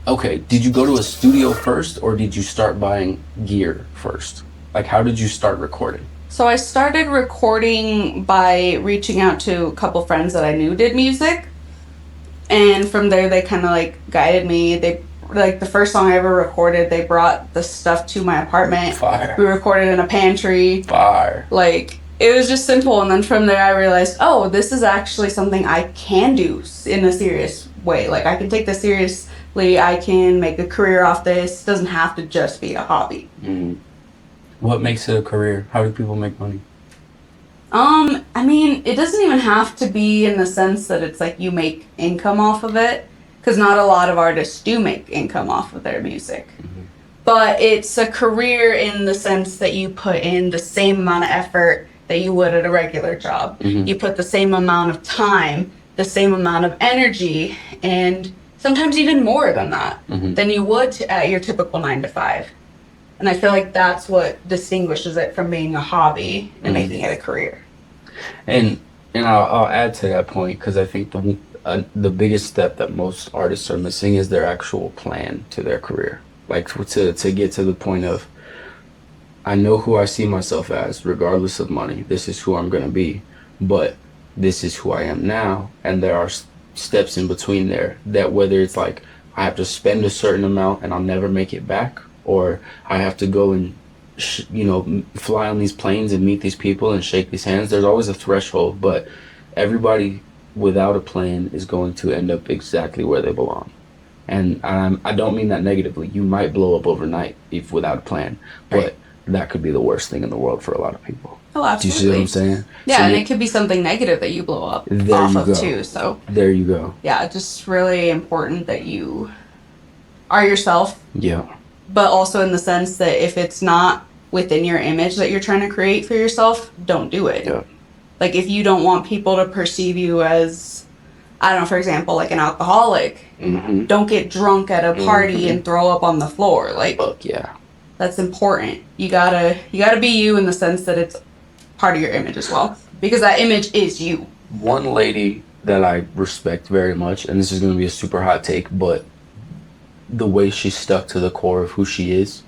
Okay, did you go to a studio first or did you start buying gear first? Like, how did you start recording? So I started recording by reaching out to a couple friends that I knew did music, and from there they kind of like guided me. They like the first song I ever recorded, they brought the stuff to my apartment. We Fire. recorded in a pantry. Fire. Like it was just simple, and then from there I realized, oh, this is actually something I can do in a serious way. Like I can take this seriously. I can make a career off this. It doesn't have to just be a hobby. Mm. What makes it a career? How do people make money? I mean, it doesn't even have to be in the sense that it's like you make income off of it, because not a lot of artists do make income off of their music. Mhm. But it's a career in the sense that you put in the same amount of effort that you would at a regular job. Mhm. You put the same amount of time, the same amount of energy, and sometimes even more than that Mhm. than you would at your typical 9 to 5. And I feel like that's what distinguishes it from being a hobby and Mhm. making it a career. And I'll add to that point because I think the biggest step that most artists are missing is their actual plan to their career. Like to get to the point of I know who I see myself as, regardless of money. This is who I'm gonna be, but this is who I am now, and there are steps in between there that whether it's like I have to spend a certain amount and I'll never make it back, or I have to go and fly on these planes and meet these people and shake these hands. There's always a threshold, but everybody without a plan is going to end up exactly where they belong. And I don't mean that negatively. You might blow up overnight if without a plan, Right. but that could be the worst thing in the world for a lot of people. Oh, Do you see what I'm absolutely. saying? Yeah, So and it could be something negative that you blow up there off you of go. too. So, There you go. yeah, just really important that you are yourself, Yeah. but also in the sense that if it's not within your image that you're trying to create for yourself, don't do it. Yeah. Like if you don't want people to perceive you as, I don't know, for example, like an alcoholic, Mm-hmm. don't get drunk at a party Mhm. and throw up on the floor. Like Fuck yeah. that's important. You gotta be you in the sense that it's part of your image as well, because that image is you. One lady that I respect very much, and this is going to be a super hot take, but the way she stuck to the core of who she is,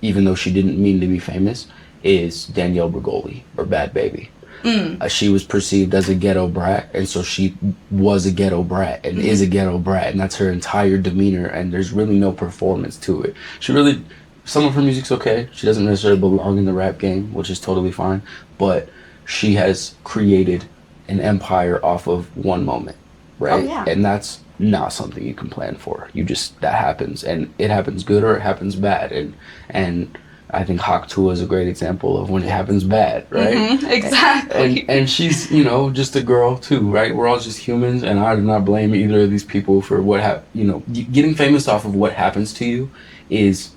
even though she didn't mean to be famous, is Danielle Bergoli, or Bad Baby. She was perceived as a ghetto brat, and so she was a ghetto brat and is a ghetto brat, and that's her entire demeanor, and there's really no performance to it. Some of her music's okay. She doesn't necessarily belong in the rap game, which is totally fine, but she has created an empire off of one moment, Oh right? yeah. And that's not something you can plan for. That happens, and it happens good or it happens bad, and I think Hawk Tuah is a great example of when it happens bad, right? Exactly. And she's just a girl too, right? We're all just humans, and I do not blame either of these people for getting famous off of what happens to you is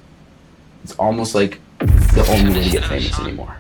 it's almost like the only way to get famous anymore.